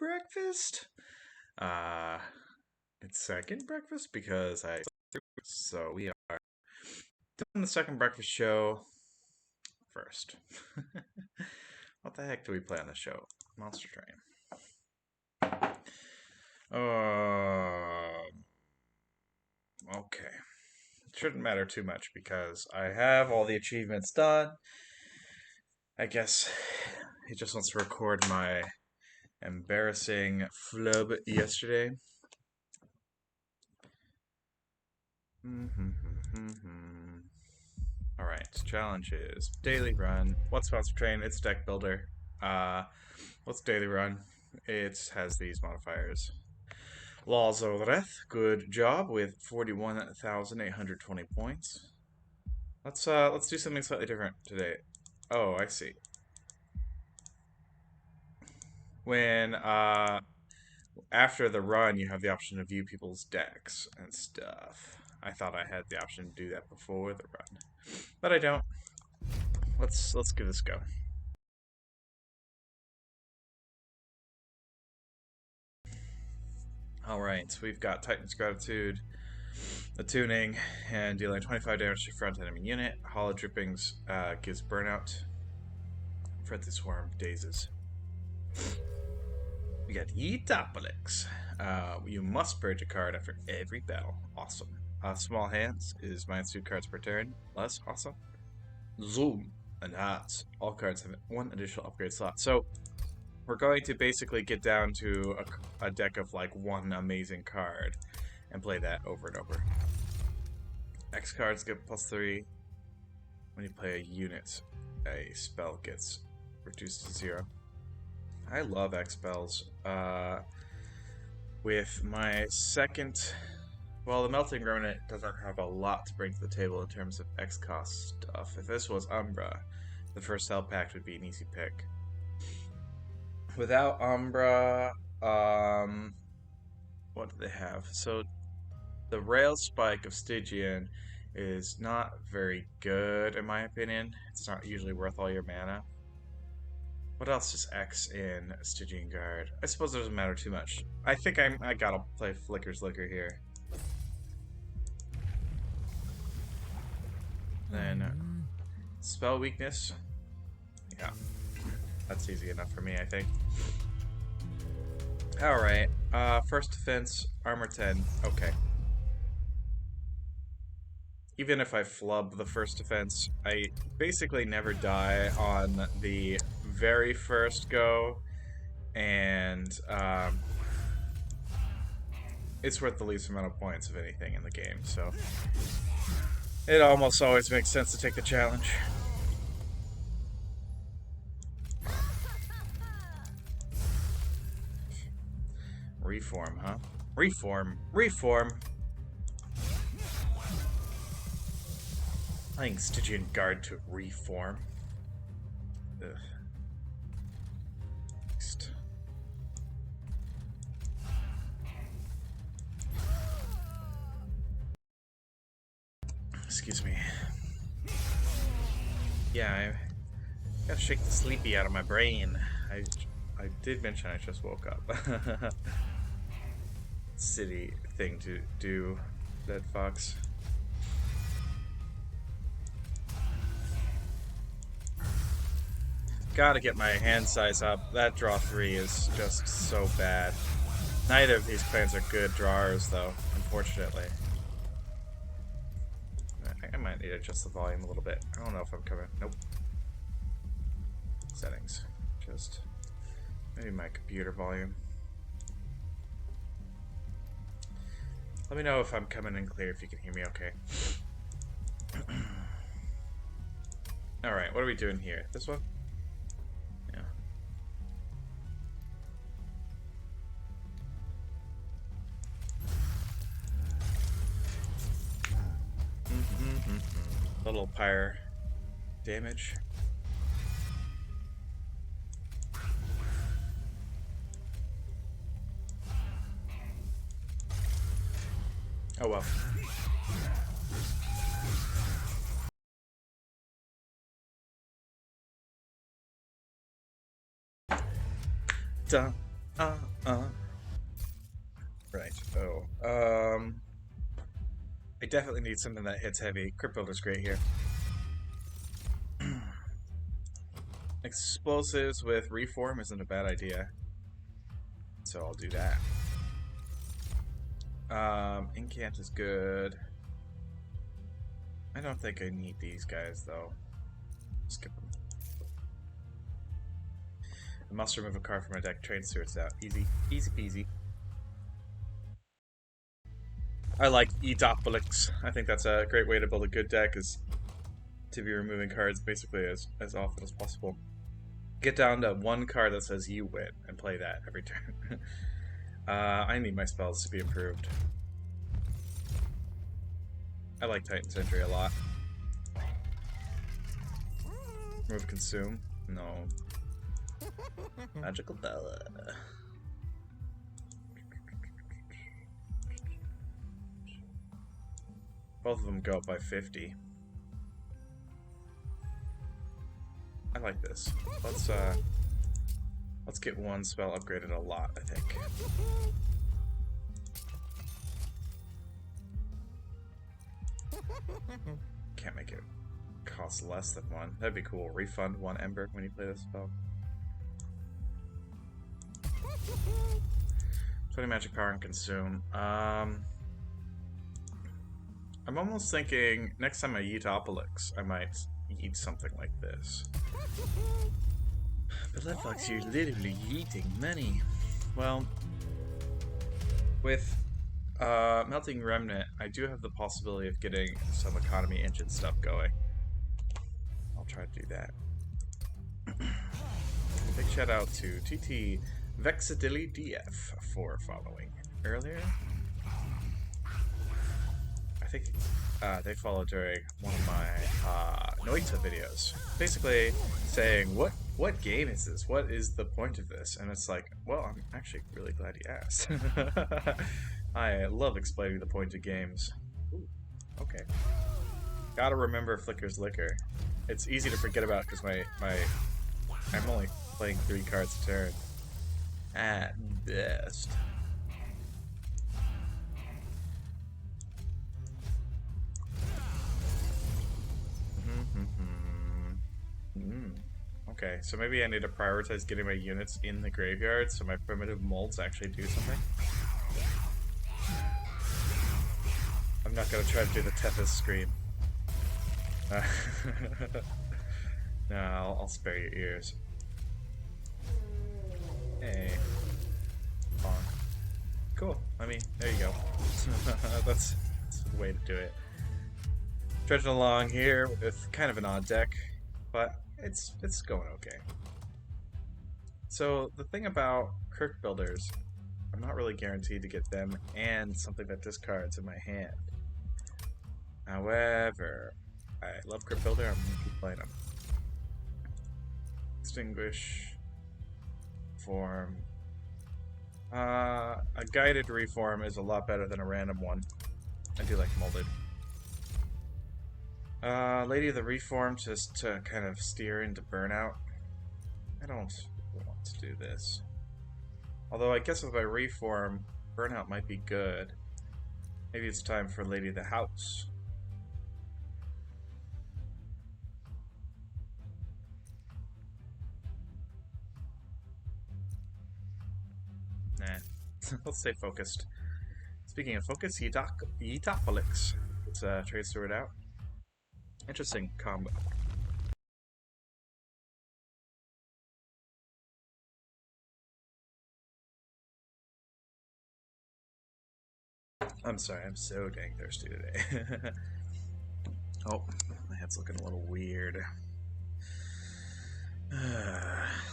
breakfast. It's second breakfast because so we are doing the second breakfast show first. What the heck do we play on the show? Monster Train. Okay. It shouldn't matter too much because I have all the achievements done. I guess he just wants to record my embarrassing flub yesterday. Alright, challenge is daily run. What's Monster Train? It's deck builder. What's daily run? It has these modifiers. Laws of Wrath, good job with 41,820 points. Let's do something slightly different today. Oh, I see. When after the run you have the option to view people's decks and stuff. I thought I had the option to do that before the run. But I don't. Let's give this a go. Alright, so we've got Titan's Gratitude, attuning, and dealing 25 damage to front enemy unit. Hollow Drippings gives burnout. Frenzy Swarm dazes. We got Yeetopolis. You must purge a card after every battle. Awesome. Small Hands is -2 cards per turn. Less awesome. Zoom and Hearts. All cards have one additional upgrade slot. So we're going to basically get down to a deck of like one amazing card and play that over and over. X cards get +3. When you play a unit, a spell gets reduced to 0. I love X spells. With my second, well, the Melting Remnant doesn't have a lot to bring to the table in terms of X cost stuff. If this was Umbra, the first Hell Pact would be an easy pick. Without Umbra, what do they have? So the Rail Spike of Stygian is not very good in my opinion. It's not usually worth all your mana. What else is X in Stygian Guard? I suppose it doesn't matter too much. I think I gotta play Flicker's Liquor here. Then Spell Weakness. Yeah. That's easy enough for me, I think. Alright. First defense, armor 10. Okay. Even if I flub the first defense, I basically never die on the very first go, and it's worth the least amount of points of anything in the game, so it almost always makes sense to take the challenge. Reform, huh? Reform! Playing Stygian Guard to reform. Ugh. Excuse me. Yeah, I gotta shake the sleepy out of my brain. I did mention I just woke up. Silly thing to do, Dead Fox. Gotta get my hand size up. That draw 3 is just so bad. Neither of these plans are good drawers, though, unfortunately. I might need to adjust the volume a little bit. I don't know if I'm coming. Nope. Settings. Just maybe my computer volume. Let me know if I'm coming in clear, if you can hear me okay. Alright, what are we doing here? This one? Yeah. Little pyre damage. Oh well. Dun, Uh, uh. Right. Oh. I definitely need something that hits heavy. Crypt Builder's great here. Explosives with reform isn't a bad idea, so I'll do that. Incant is good. I don't think I need these guys though. Skip them. I must remove a card from my deck. Train Stewards out. Easy. Easy peasy. I like Etopolix. I think that's a great way to build a good deck, is to be removing cards basically as often as possible. Get down to one card that says you win and play that every turn. I need my spells to be improved. I like Titan Sentry a lot. Remove Consume. No. Magical Bella. Both of them go up by 50. I like this. Let's get one spell upgraded a lot, I think. Can't make it cost less than one. That'd be cool. Refund one Ember when you play this spell. 20 magic power and consume. I'm almost thinking next time I eat Opalix, I might eat something like this. But that fucks you literally eating money. Well, with Melting Remnant, I do have the possibility of getting some economy engine stuff going. I'll try to do that. Big shout out to TT Vexadilly DF for following earlier. I think they followed during one of my Noita videos, basically saying, what game is this? What is the point of this? And it's like, well, I'm actually really glad you asked. I love explaining the point of games. Ooh, okay. Gotta remember Flicker's Liquor. It's easy to forget about because I'm only playing 3 cards a turn. At best. Okay, so maybe I need to prioritize getting my units in the graveyard so my primitive molds actually do something. I'm not gonna try to do the Tethys scream. No, I'll spare your ears. Hey. Bonk. Cool. I mean, there you go. That's the way to do it. Trudging along here with kind of an odd deck, but it's going okay. So the thing about Crypt Builders, I'm not really guaranteed to get them and something that discards in my hand. However, I love Crypt Builder, I'm gonna keep playing them. Extinguish. Form. A guided reform is a lot better than a random one. I do like molded. Lady of the Reform, just to kind of steer into burnout. I don't want to do this. Although I guess if I reform, burnout might be good. Maybe it's time for Lady of the House. Nah. Let's stay focused. Speaking of focus, Etopolix. Let's trade steward out. Interesting combo. I'm sorry, I'm so dang thirsty today. Oh, my head's looking a little weird.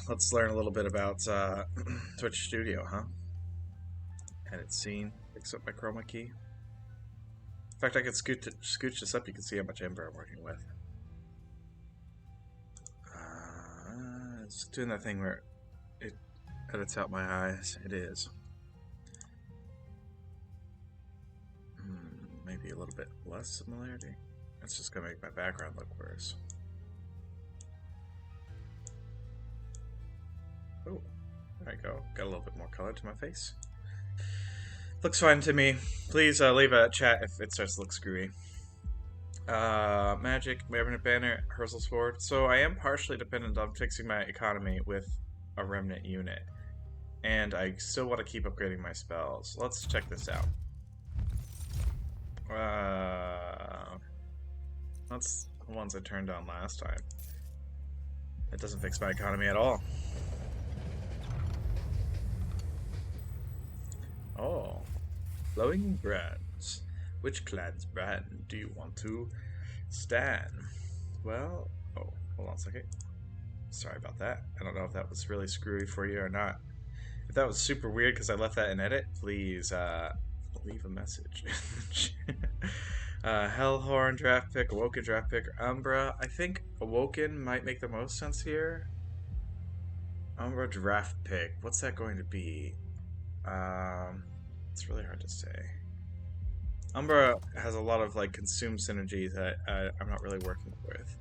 Let's learn a little bit about Twitch Studio, huh? Edit scene, fix up my chroma key. In fact, I could scooch this up, you can see how much Ember I'm working with. It's doing that thing where it edits out my eyes. It is. Maybe a little bit less similarity. That's just gonna make my background look worse. Oh. There I go. Got a little bit more color to my face. Looks fine to me. Please leave a chat if it starts to look screwy. Magic, Remnant Banner, Hersel's Sword. So I am partially dependent on fixing my economy with a Remnant unit. And I still want to keep upgrading my spells. Let's check this out. That's the ones I turned on last time. It doesn't fix my economy at all. Oh. Flowing brands. Which clan's brand do you want to stand? Well, oh, hold on a second. Sorry about that. I don't know if that was really screwy for you or not. If that was super weird because I left that in edit, please leave a message. Hellhorn draft pick, Awoken draft pick, Umbra. I think Awoken might make the most sense here. Umbra draft pick. What's that going to be? It's really hard to say. Umbra has a lot of like consume synergy that I'm not really working with.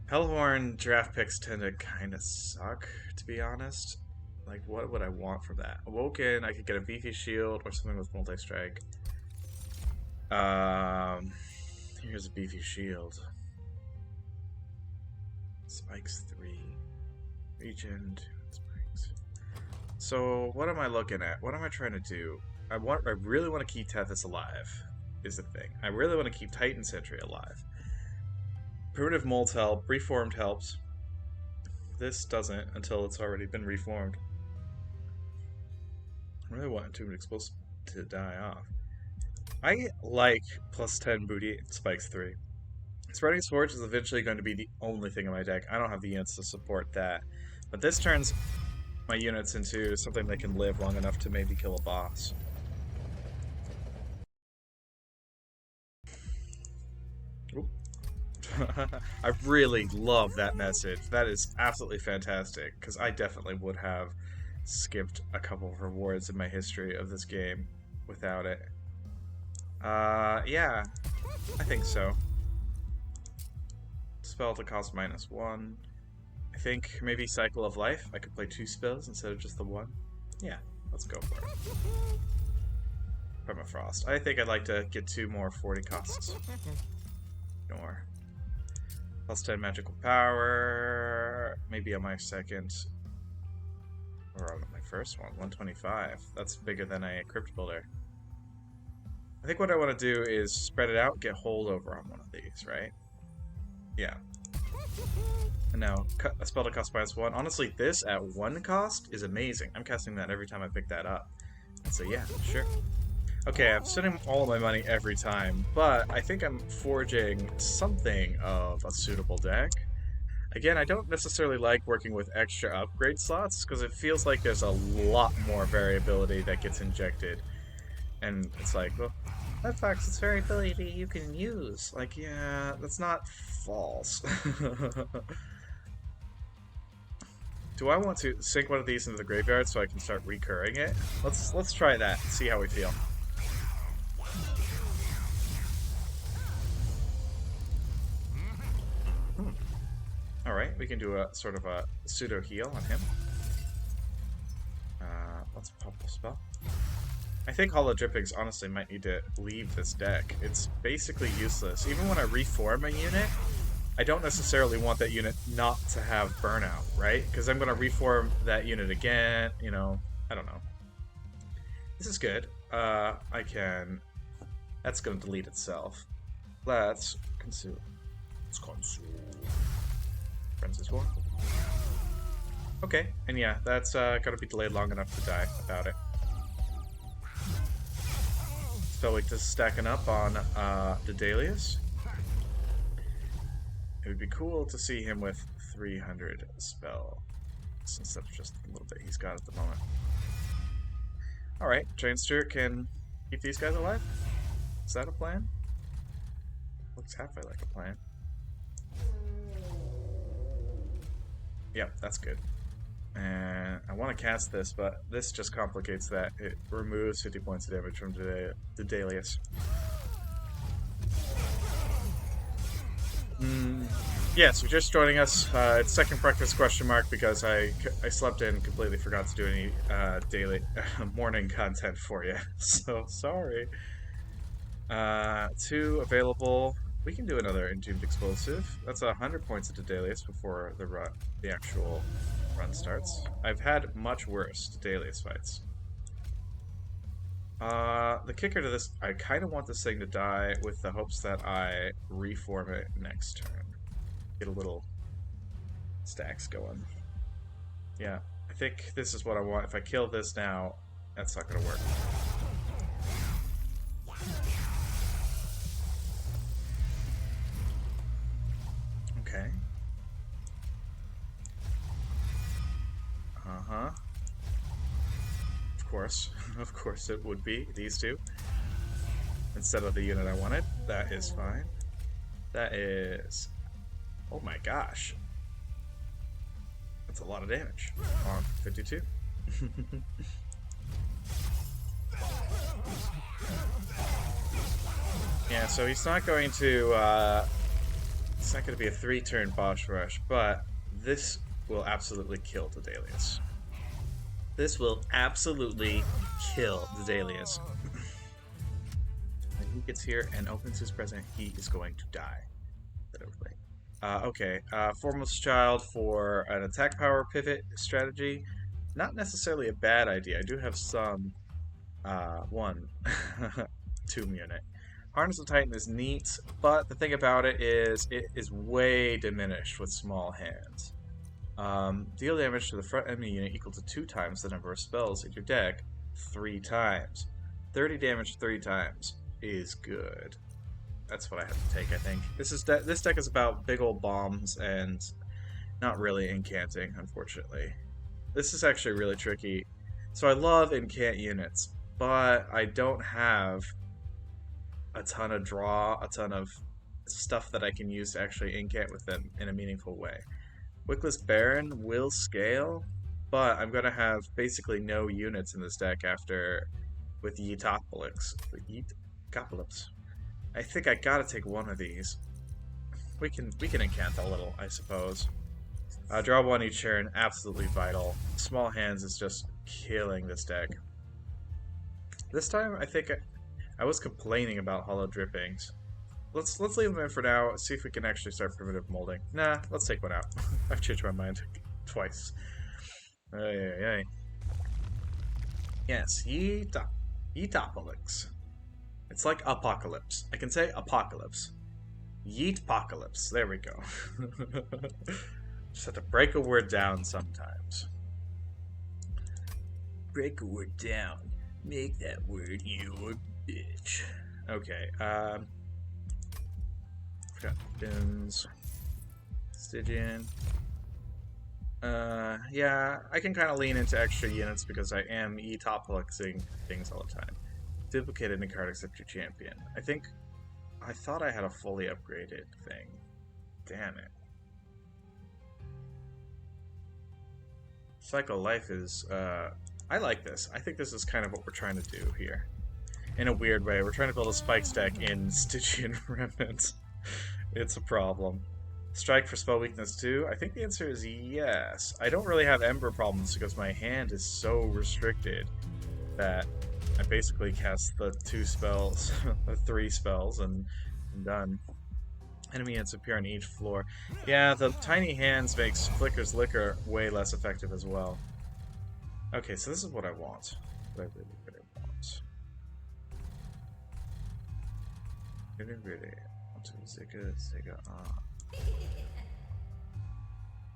Hellhorn draft picks tend to kind of suck, to be honest. Like, what would I want from that? Awoken, I could get a beefy shield or something with multi-strike. Here's a beefy shield. Spikes 3. Regen 2 spikes. So, what am I looking at? What am I trying to do? I really want to keep Tethys alive, is the thing. I really want to keep Titan Sentry alive. Primitive Mold help, Reformed helps. This doesn't until it's already been reformed. I really want Entombed Explosive to die off. I like plus 10 booty and spikes 3. Spreading Swords is eventually going to be the only thing in my deck. I don't have the units to support that. But this turns my units into something that can live long enough to maybe kill a boss. I really love that message. That is absolutely fantastic, because I definitely would have skipped a couple of rewards in my history of this game without it. Yeah, I think so. Spell to cost -1. I think maybe Cycle of Life. I could play 2 spells instead of just the 1. Yeah, let's go for it. Permafrost. I think I'd like to get 2 more 40 costs. Ignore. Plus 10 magical power. Maybe on my second. Or on my first one. 125. That's bigger than a Crypt Builder. I think what I want to do is spread it out, get holdover on one of these, right? Yeah. And now, a spell to cost -1. Honestly, this at 1 cost is amazing. I'm casting that every time I pick that up. So yeah, sure. Okay, I'm spending all of my money every time, but I think I'm forging something of a suitable deck. Again, I don't necessarily like working with extra upgrade slots, because it feels like there's a lot more variability that gets injected. And it's like, well, that Fox is variability you can use. Like, yeah, that's not false. Do I want to sink one of these into the graveyard so I can start recurring it? Let's try that and see how we feel. Alright, we can do a sort of a pseudo heal on him. Let's pop a spell. I think Hollow Drippings honestly might need to leave this deck. It's basically useless. Even when I reform a unit, I don't necessarily want that unit not to have burnout, right? Because I'm going to reform that unit again, you know, I don't know. This is good. I can... That's going to delete itself. Let's consume. Let's consume. Frenzy's War. Okay, and yeah, that's gotta be delayed long enough to die without it. Spellweek just stacking up on Dedalius. It would be cool to see him with 300 spell, since that's just a little bit he's got at the moment. Alright, Trainster can keep these guys alive? Is that a plan? Looks halfway like a plan. Yep, that's good. And I want to cast this, but this just complicates that. It removes 50 points of damage from Dedalius. Yes, you're just joining us. It's second breakfast question mark because I slept in and completely forgot to do any daily morning content for you. So sorry. Two available. We can do another Entombed Explosive. That's 100 points into Dalius before the actual run starts. I've had much worse Dalius fights. The kicker to this, I kind of want this thing to die with the hopes that I reform it next turn. Get a little stacks going. Yeah, I think this is what I want. If I kill this now, that's not going to work. Okay. Uh-huh. Of course. Of course it would be, these two. Instead of the unit I wanted. That is fine. That is... Oh my gosh. That's a lot of damage. On 52. Yeah, so he's not going to, it's not going to be a 3-turn boss rush, but this will absolutely kill the Dalius. This will absolutely kill the Dalius. When he gets here and opens his present, he is going to die. Literally. Okay, Foremost Child for an attack power pivot strategy. Not necessarily a bad idea. I do have some, one, Tomb Unit. Harness of Titan is neat, but the thing about it is way diminished with small hands. Deal damage to the front enemy unit equal to 2 times the number of spells in your deck 3 times. 30 damage 3 times is good. That's what I have to take, I think. This deck is about big old bombs and not really incanting, unfortunately. This is actually really tricky. So I love incant units, but I don't have a ton of draw, a ton of stuff that I can use to actually incant with them in a meaningful way. Wickless Baron will scale, but I'm going to have basically no units in this deck after with Yeetopolis. Yeetopolis. I think I gotta take one of these. We can incant a little, I suppose. Draw 1 each turn, absolutely vital. Small hands is just killing this deck. This time, I think I was complaining about hollow drippings. Let's leave them in for now. See if we can actually start primitive molding. Nah, let's take one out. I've changed my mind twice. Ay. Yes, Yeetopolis. It's like apocalypse. I can say apocalypse. Yeetpocalypse. There we go. Just have to break a word down sometimes. Break a word down. Make that word your bitch. Okay, forgot bins. Stygian. Yeah, I can kind of lean into extra units because I am Yeetopolixing things all the time. Duplicated in card except your champion. I thought I had a fully upgraded thing. Damn it. Cycle Life is, I like this. I think this is kind of what we're trying to do here. In a weird way. We're trying to build a spike stack in Stygian Remnant. It's a problem. Strike for spell weakness too? I think the answer is yes. I don't really have Ember problems because my hand is so restricted that I basically cast the 2 spells, the 3 spells, and I'm done. Enemy units appear on each floor. Yeah, the tiny hands makes Flicker's Liquor way less effective as well. Okay, so this is what I want. What I really want. Really. Zika.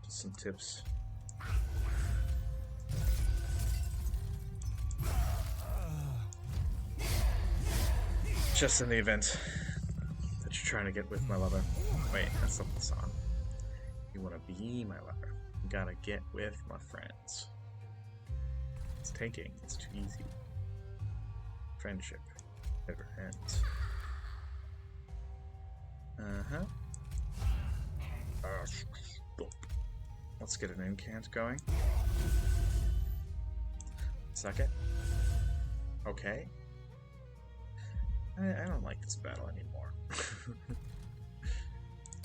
Just some tips. Just in the event that you're trying to get with my lover. Wait, that's not the song. You want to be my lover. You gotta get with my friends. It's tanking. It's too easy. Friendship never ends. Let's get an incant going. Suck it. Okay. I don't like this battle anymore.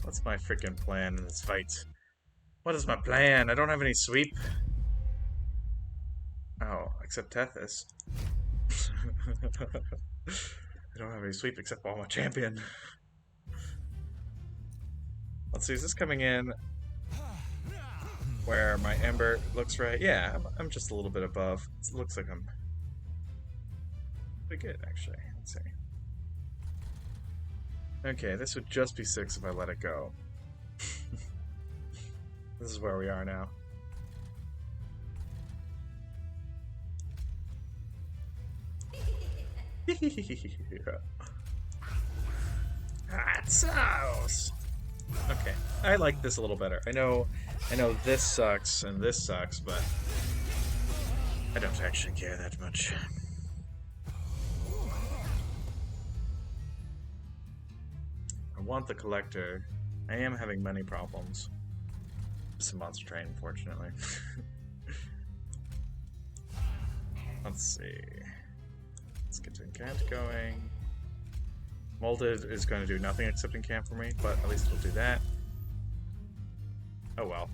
What's my freaking plan in this fight? What is my plan? I don't have any sweep. Oh, except Tethys. I don't have any sweep except Ball my champion. Let's see, is this coming in where my Ember looks right? Yeah, I'm just a little bit above. It looks like I'm pretty good, actually. Let's see. Okay, this would just be 6 if I let it go. This is where we are now. Hot sauce! Okay, I like this a little better. I know this sucks and this sucks, but I don't actually care that much. I want the collector. I am having money problems. It's a monster train, unfortunately. Let's see. Let's get to Incant going. Molded is going to do nothing except Incant for me, but at least it'll do that. Oh well.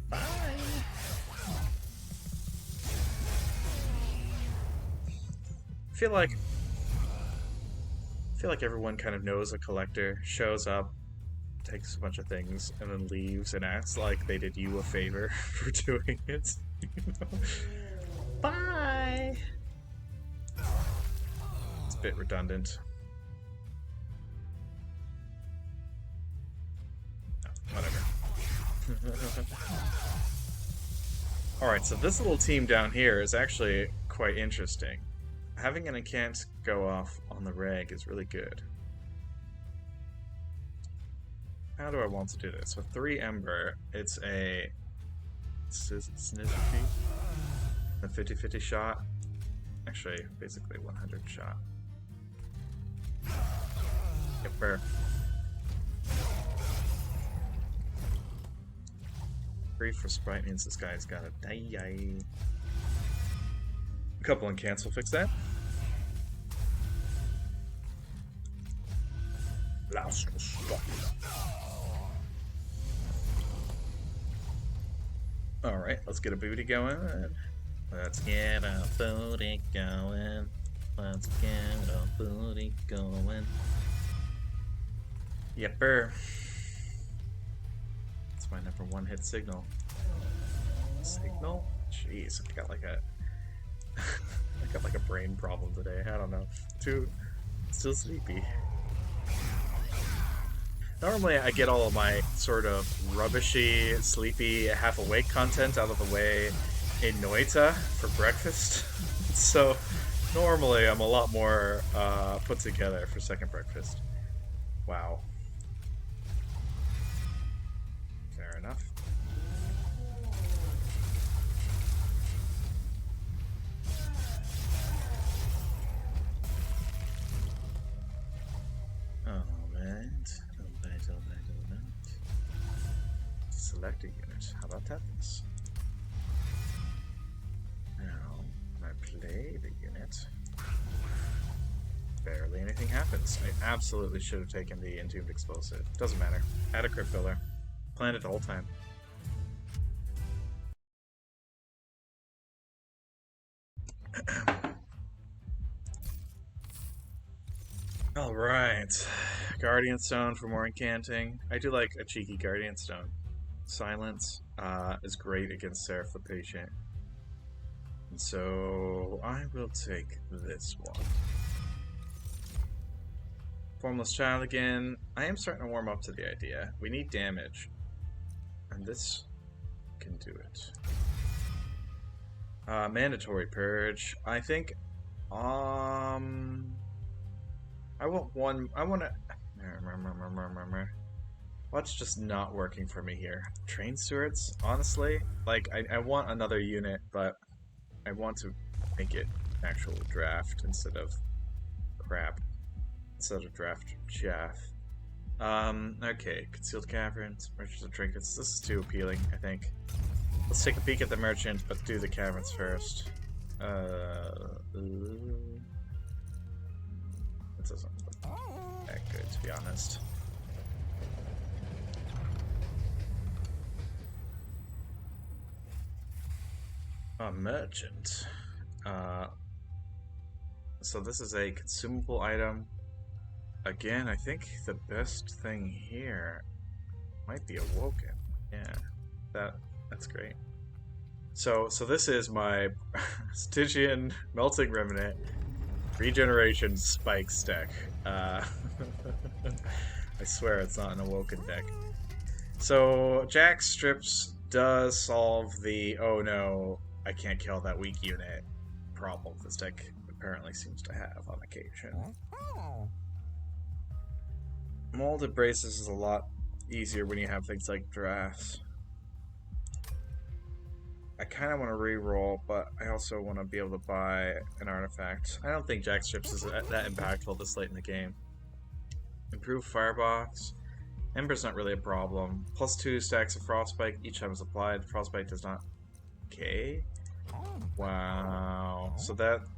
Bye! I feel like everyone kind of knows a collector, shows up, takes a bunch of things, and then leaves and acts like they did you a favor for doing it. Bye! It's a bit redundant. Oh, whatever. Alright, so this little team down here is actually quite interesting. Having an incant go off on the reg is really good. How do I want to do this? With 3 Ember, it's a Snizzy, a 50-50 shot. Actually, basically 100 shot. Yepper. Free for Sprite means this guy's gotta die. A couple incants will fix that. Last stop. Alright, let's get a booty going. Let's get a booty going. Let's get a booty going. Yepper. That's my number 1 hit signal. Signal? Jeez, I got like a I got like a brain problem today. I don't know. Still sleepy. Normally I get all of my sort of rubbishy, sleepy, half-awake content out of the way in Noita for breakfast. So normally I'm a lot more put together for second breakfast. Wow. Fair enough. Select a unit. How about Tethys? Now, when I play the unit, barely anything happens. I absolutely should have taken the Entombed Explosive. Doesn't matter. Add a crit filler. Plan it the whole time. Alright. Guardian Stone for more incanting. I do like a cheeky Guardian Stone. Silence is great against Seraph the Patient. And so I will take this one. Formless Child again. I am starting to warm up to the idea. We need damage. And this can do it. Mandatory Purge. I think I want one. I want to. What's just not working for me here? Train Stewards? Honestly? Like, I want another unit, but I want to make it actual draft instead of crap. Instead of draft chaff. Okay. Concealed Caverns, Merchants of Trinkets. This is too appealing, I think. Let's take a peek at the Merchant, but do the Caverns first. It doesn't look good, to be honest. A merchant. So this is a consumable item. Again, I think the best thing here might be awoken. Yeah, that's great. So this is my Stygian Melting Remnant Regeneration Spikes deck. I swear it's not an awoken deck. So Jack Strips does solve the oh no, I can't kill that weak unit problem this deck apparently seems to have on occasion. Molded Braces is a lot easier when you have things like drafts. I kind of want to re-roll, but I also want to be able to buy an artifact. I don't think Jack Strips is that impactful this late in the game. Improved Firebox. Ember's not really a problem. +2 stacks of Frostbite each time it's applied. Frostbite does not decay. Wow. So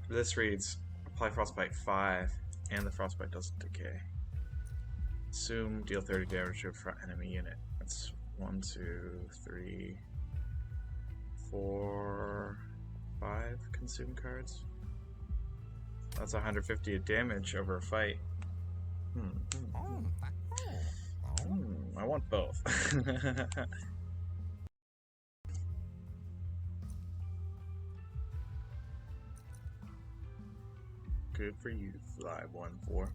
this reads apply Frostbite 5 and the Frostbite doesn't decay. Assume deal 30 damage to a front enemy unit. That's 1, 2, 3, 4, 5 consume cards. That's 150 damage over a fight. I want both. Good for you, Fly 1-4.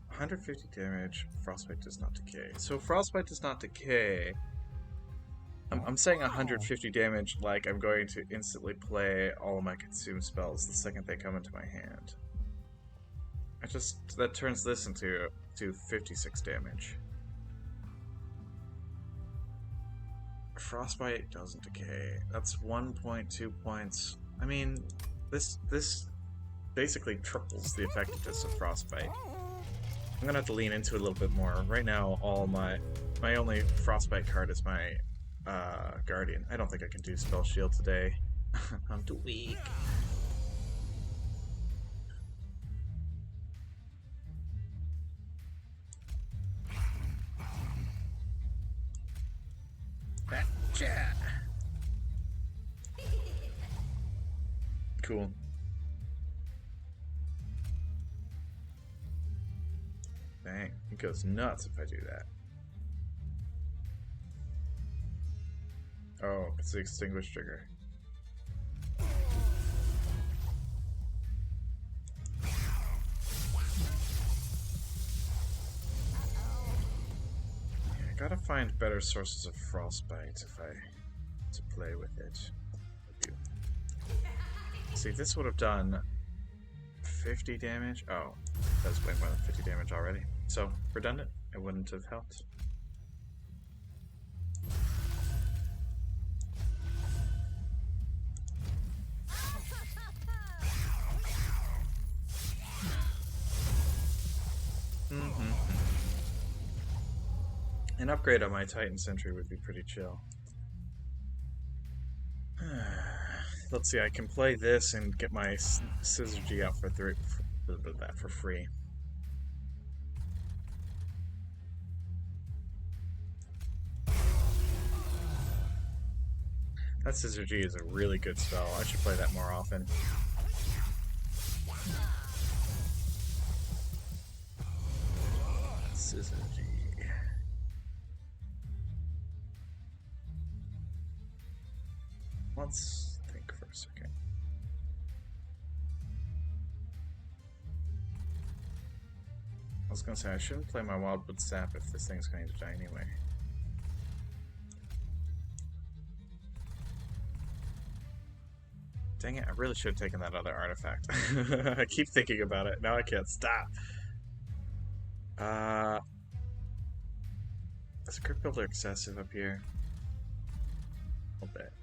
150 damage. Frostbite does not decay. So Frostbite does not decay. I'm saying 150 damage like I'm going to instantly play all of my consume spells the second they come into my hand. That turns this into 56 damage. Frostbite doesn't decay. That's 1.2 points. I mean, this basically triples the effectiveness of Frostbite. I'm gonna have to lean into it a little bit more. Right now, all my only Frostbite card is my Guardian. I don't think I can do Spell Shield today. I'm too weak. Gotcha. Cool. Dang, it goes nuts if I do that. Oh, it's the extinguish trigger. Yeah, I gotta find better sources of Frostbite if I to play with it. See, this would have done 50 damage. Oh, that's way more than 50 damage already. So, redundant. It wouldn't have helped. An upgrade on my Titan Sentry would be pretty chill. Let's see, I can play this and get my Syzygy out for free. That Syzygy is a really good spell. I should play that more often. Syzygy. Let's think for a second. I was gonna say I shouldn't play my Wildwood Sap if this thing's going to die anyway. Dang it, I really should have taken that other artifact. I keep thinking about it. Now I can't stop. Is Crypt Builder excessive up here? A little bit.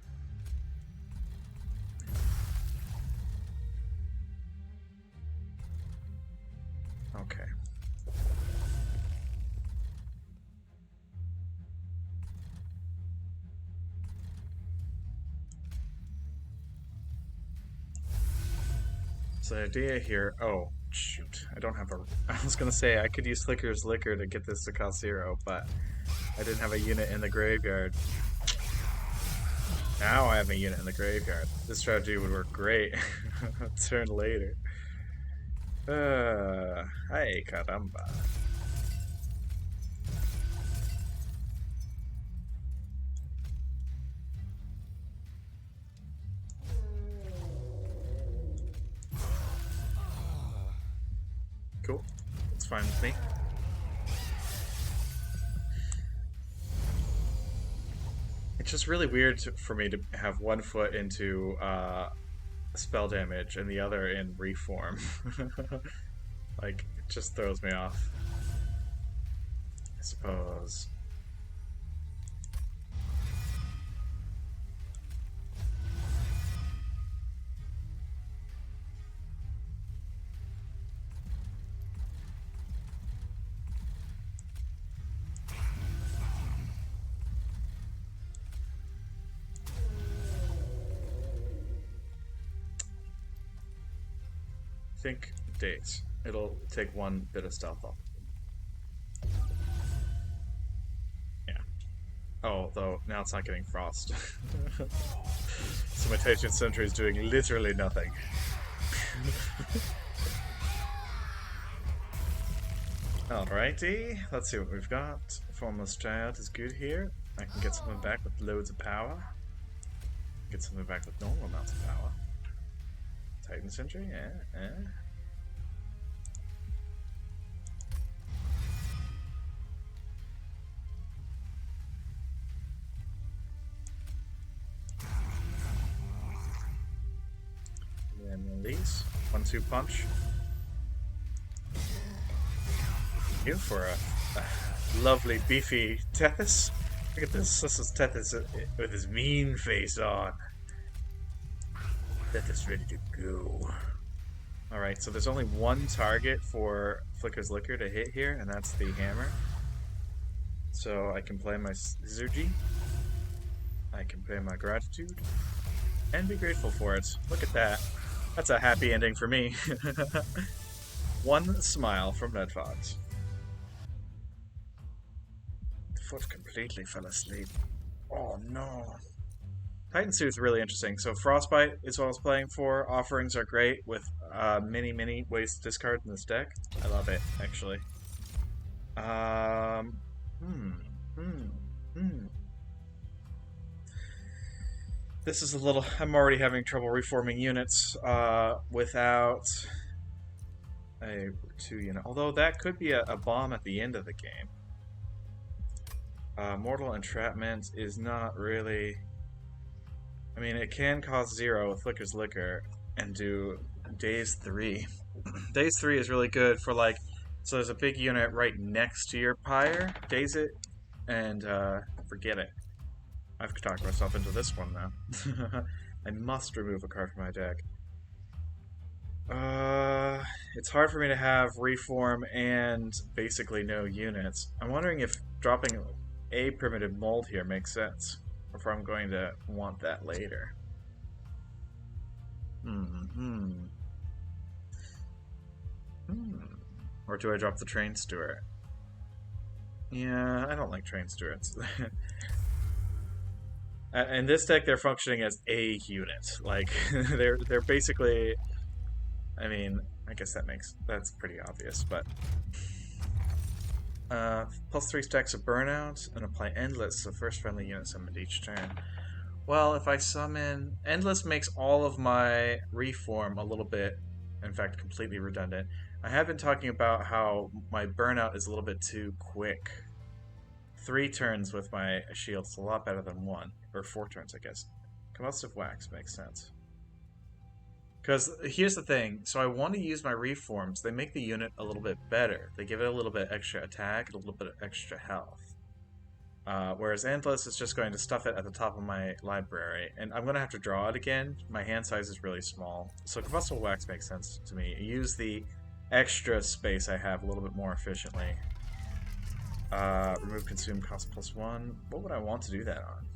Okay. So the idea here, oh, shoot. I don't have a... I was gonna say I could use Flicker's Liquor to get this to cost 0, but I didn't have a unit in the graveyard. Now I have a unit in the graveyard. This strategy would work great. Turn later. Ay caramba. Cool. That's fine with me. It's just really weird for me to have one foot into spell damage and the other in reform. Like, it just throws me off. I suppose. Think days. It'll take one bit of stealth off. Yeah. Oh, though now it's not getting frost. So my Titan Sentry is doing literally nothing. Alrighty, let's see what we've got. Formless Child is good here. I can get something back with loads of power. Get something back with normal amounts of power. Titan Sentry, yeah. Then release. 1-2 punch. You for a lovely beefy Tethys. Look at this. This is Tethys with his mean face on. Tethys ready to go. Alright, so there's only one target for Flicker's Liquor to hit here, and that's the hammer. So I can play my Zergy. I can play my Gratitude. And be grateful for it. Look at that. That's a happy ending for me. One smile from Red Fox. The foot completely fell asleep. Oh no. Titan Suit is really interesting. So Frostbite is what I was playing for. Offerings are great with many ways to discard in this deck. I love it, actually. This is a little... I'm already having trouble reforming units without a 2-unit. Although that could be a bomb at the end of the game. Mortal Entrapment is not really... I mean, it can cost 0 with Flicker's Liquor and do Days 3. Days 3 is really good for, like... So there's a big unit right next to your pyre. Daze it and forget it. I've talked myself into this one now. I must remove a card from my deck. It's hard for me to have Reform and basically no units. I'm wondering if dropping a Primitive Mold here makes sense, or if I'm going to want that later. Or do I drop the Train Steward? Yeah, I don't like Train Stewards. In this deck, they're functioning as a unit. Like, they're basically... I mean, I guess that's pretty obvious, but... +3 stacks of Burnout, and apply Endless, so first friendly unit summoned each turn. Well, if I summon... Endless makes all of my Reform a little bit, in fact, completely redundant. I have been talking about how my Burnout is a little bit too quick. 3 turns with my shield is a lot better than 1. Or 4 turns, I guess. Combustive Wax makes sense. Because here's the thing. So I want to use my Reforms. They make the unit a little bit better. They give it a little bit extra attack and a little bit of extra health. Whereas Endless is just going to stuff it at the top of my library. And I'm going to have to draw it again. My hand size is really small. So Combustible Wax makes sense to me. Use the extra space I have a little bit more efficiently. Remove consume cost +1. What would I want to do that on?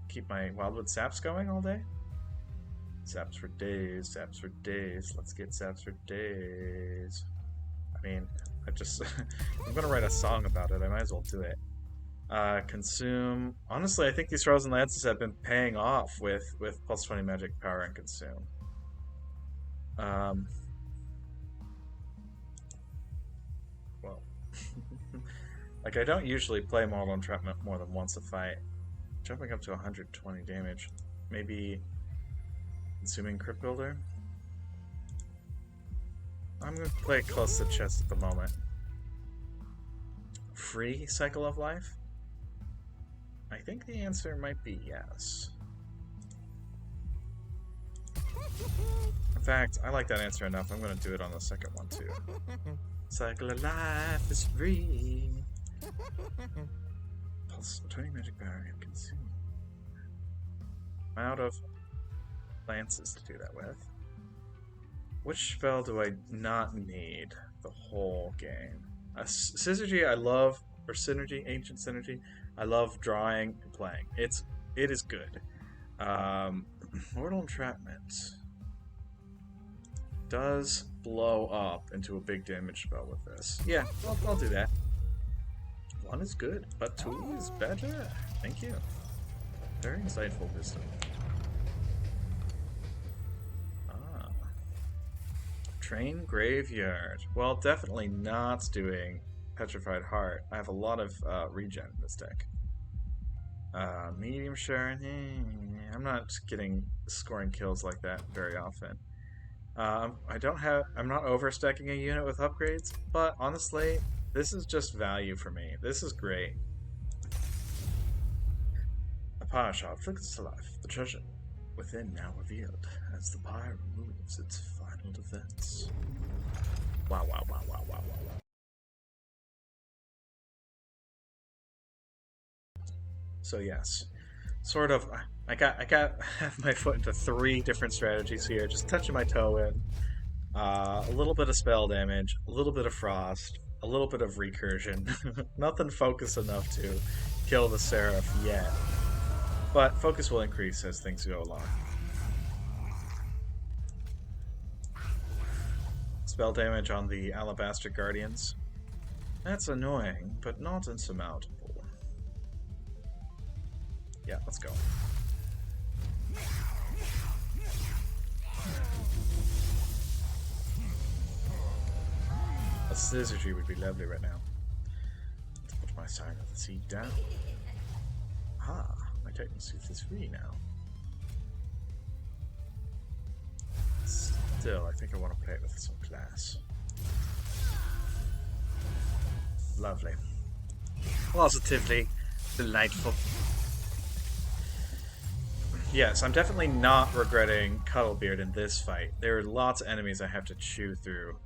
Keep my Wildwood Saps going all day? Saps for days, saps for days. Let's get saps for days. I mean, I'm gonna write a song about it. I might as well do it. Consume. Honestly, I think these Frozen Lances have been paying off with plus 20 magic power and consume. Well, like I don't usually play Mortal Entrapment more than once a fight. Jumping up to 120 damage. Maybe consuming Crypt Builder? I'm going to play it close to the chest at the moment. Free Cycle of Life? I think the answer might be yes. In fact, I like that answer enough. I'm going to do it on the second one too. Cycle of Life is free. Plus 20 magic power and consume. I'm out of lances to do that with. Which spell do I not need the whole game? Synergy I love, or Synergy, Ancient Synergy, I love drawing and playing. It is good. Mortal Entrapment does blow up into a big damage spell with this. Yeah, I'll do that. 1 is good, but 2 is better. Thank you. Very insightful wisdom. Train Graveyard. Well, definitely not doing Petrified Heart. I have a lot of regen in this deck. Medium Shard. I'm not scoring kills like that very often. I'm not overstacking a unit with upgrades, but honestly, this is just value for me. This is great. A power shot flickers to life. The treasure within now revealed as the pyre removes its final defense. Wow. So yes, sort of. I got have my foot into 3 different strategies here, just touching my toe in. A little bit of spell damage, a little bit of frost, a little bit of recursion. Nothing focused enough to kill the Seraph yet, but focus will increase as things go along. Spell damage on the Alabaster Guardians. That's annoying, but not insurmountable. Yeah, let's go. A scissor tree would be lovely right now. Let's put my Sign of the Sea down. Ah, my Titan's Tooth is free now. Still, I think I want to play it with some class. Lovely. Positively delightful. Yes, I'm definitely not regretting Cuddlebeard in this fight. There are lots of enemies I have to chew through,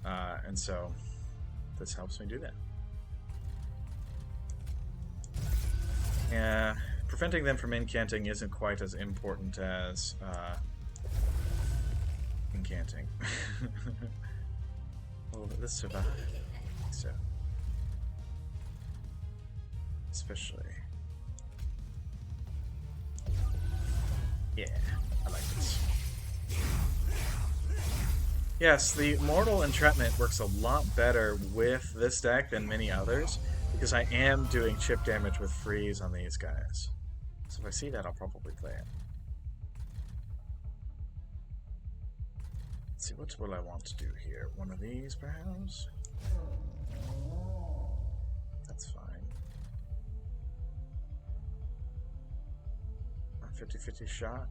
and so this helps me do that. Yeah, preventing them from incanting isn't quite as important as incanting. Will this survive? I think so. Especially. Yeah, I like this. Yes, the Mortal Entrapment works a lot better with this deck than many others, because I am doing chip damage with freeze on these guys. So if I see that, I'll probably play it. Let's see, what will I want to do here? One of these, perhaps? That's fine. 50-50 shot.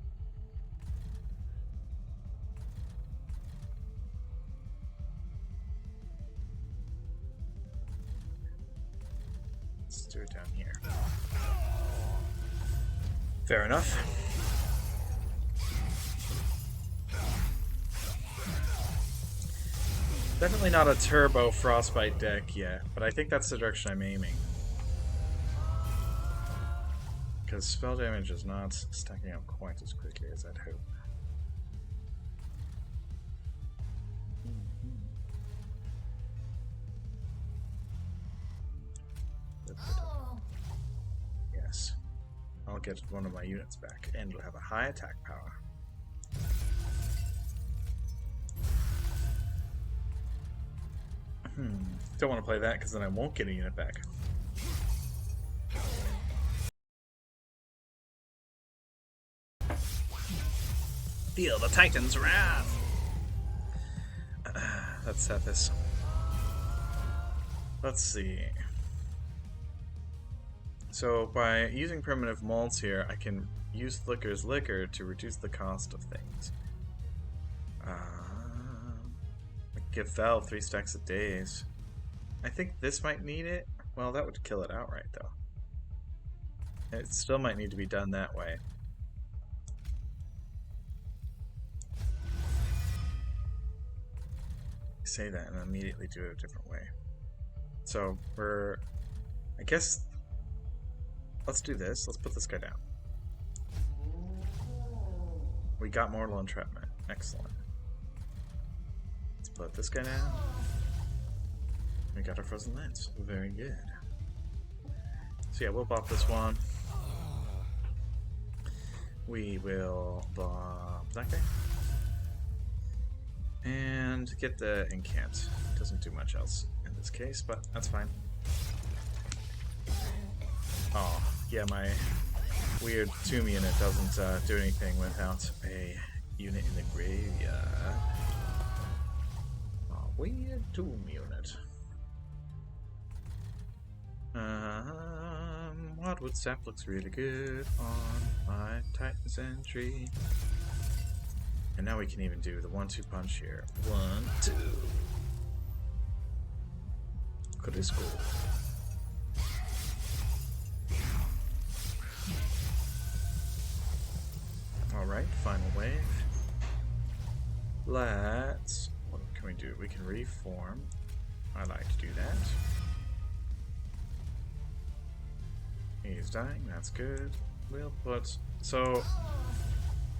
Let's do it down here. Fair enough. Definitely not a turbo frostbite deck yet, but I think that's the direction I'm aiming. Because spell damage is not stacking up quite as quickly as I'd hope. Yes. I'll get one of my units back, and we'll have a high attack power. Don't want to play that because then I won't get a unit back. Feel the Titan's wrath! That's Tethys. Let's see. So by using primitive molds here, I can use Flicker's Liquor to reduce the cost of things. I give Val 3 stacks of days. I think this might need it. Well, that would kill it outright, though. It still might need to be done that way. I say that and immediately do it a different way. So I guess, let's do this. Let's put this guy down. We got Mortal Entrapment. Excellent. Let's put this guy down. We got our Frozen Lance. Very good. So yeah, we'll bop this one. We will bop that guy. And get the Incant. Doesn't do much else in this case, but that's fine. Oh, yeah, my weird tomb unit doesn't do anything without a unit in the graveyard. Oh, weird tomb unit. Hardwood sap looks really good on my Titan's entry. And now we can even do the 1-2 punch here. 1, 2. Crisco. Alright, final wave. Let's... what can we do? We can reform. I like to do that. He's dying, that's good. We'll put... so...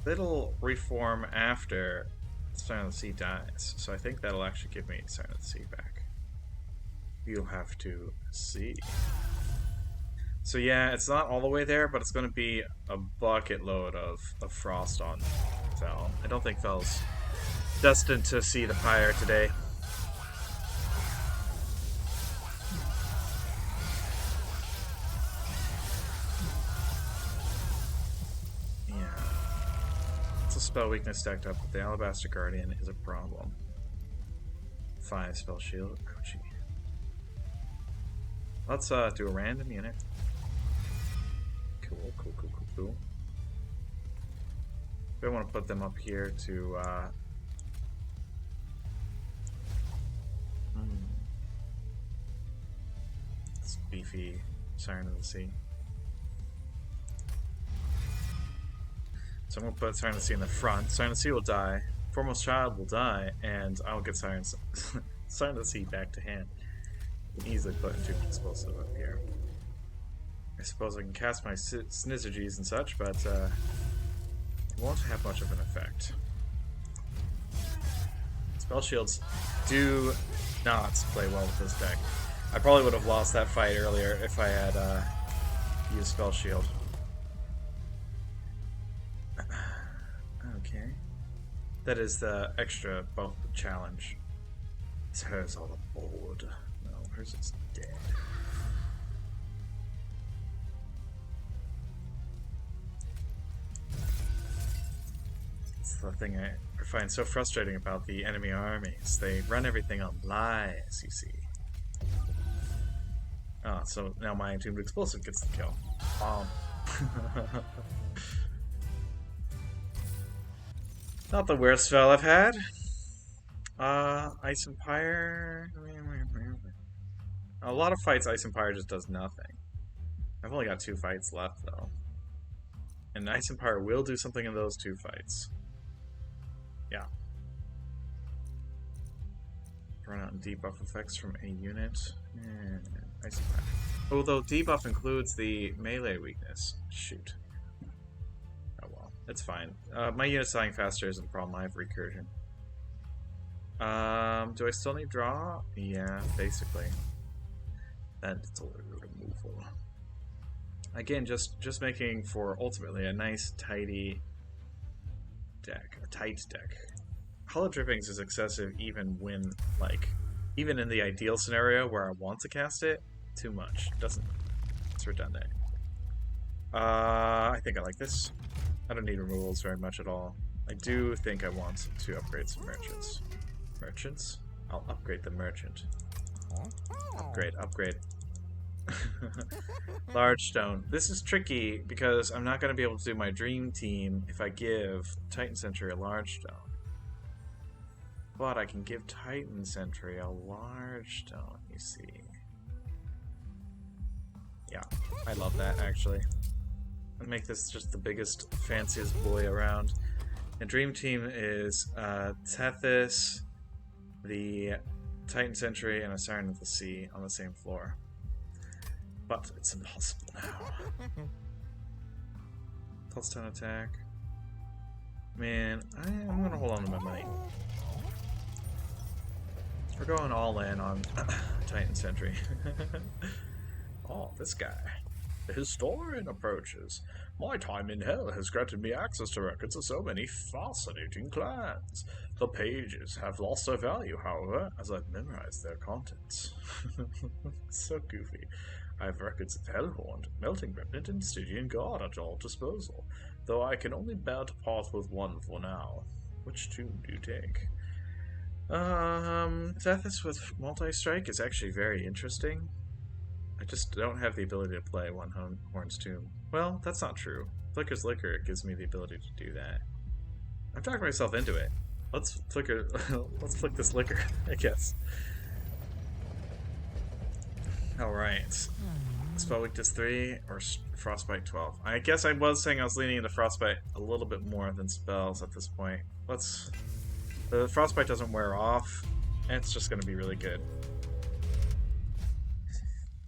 it'll reform after Sign of the Sea dies, so I think that'll actually give me Sign of the Sea back. You'll have to see. So yeah, it's not all the way there, but it's going to be a bucket load of frost on Fel. I don't think Fel's destined to see the pyre today. Spell weakness stacked up with the Alabaster Guardian is a problem. 5 spell shield. Ouchie. Let's do a random unit. Cool. We want to put them up here to this beefy Siren of the Sea. So I'm going to put Siren of the Sea in the front. Siren of the Sea will die. Foremost Child will die, and I'll get Siren of the Sea back to hand. I can easily put Entombed Explosive up here. I suppose I can cast my Snizzergies and such, but it won't have much of an effect. Spell Shields do not play well with this deck. I probably would have lost that fight earlier if I had used Spell Shield. Okay. That is the extra bump challenge. It's hers all aboard. No, hers is dead. It's the thing I find so frustrating about the enemy armies. They run everything on lies, you see. Ah, so now my Entombed Explosive gets the kill. Not the worst spell I've had. Ice Empire. A lot of fights, Ice Empire just does nothing. I've only got 2 fights left, though. And Ice Empire will do something in those 2 fights. Yeah. Run out debuff effects from a unit. Ice Empire. Although debuff includes the melee weakness. Shoot. It's fine. My unit's dying faster isn't a problem. I have recursion. Do I still need draw? Yeah, basically. And it's a little removal. Again, just making for ultimately a nice, tidy deck. A tight deck. Hollow Drippings is excessive even when, like, Even in the ideal scenario where I want to cast it, too much. Doesn't. It's redundant. I think I like this. I don't need removals very much at all. I do think I want to upgrade some merchants. Merchants? I'll upgrade the merchant. Upgrade. Large stone. This is tricky because I'm not going to be able to do my dream team if I give Titan Sentry a large stone. But I can give Titan Sentry a large stone, you see. Yeah, I love that actually. I'll make this just the biggest, fanciest boy around. And dream team is Tethys, the Titan Sentry, and a Siren of the Sea on the same floor. But it's impossible now. Plus 10 attack. Man, I'm gonna hold on to my money. We're going all in on Titan Sentry. Oh, this guy. The historian approaches. My time in hell has granted me access to records of so many fascinating clans. The pages have lost their value, however, as I've memorized their contents. So goofy. I have records of Hellhorn, Melting Remnant, and Stygian Guard at your disposal, though I can only bear to part with one for now. Which two do you take? Tethys with multi-strike is actually very interesting. I just don't have the ability to play One Horn's Tomb. Well, that's not true. Flicker's Liquor gives me the ability to do that. I'm talking myself into it. Let's flick this liquor, I guess. Alright. Spell Weakness 3 or Frostbite 12. I guess I was saying I was leaning into Frostbite a little bit more than spells at this point. The Frostbite doesn't wear off, and it's just going to be really good.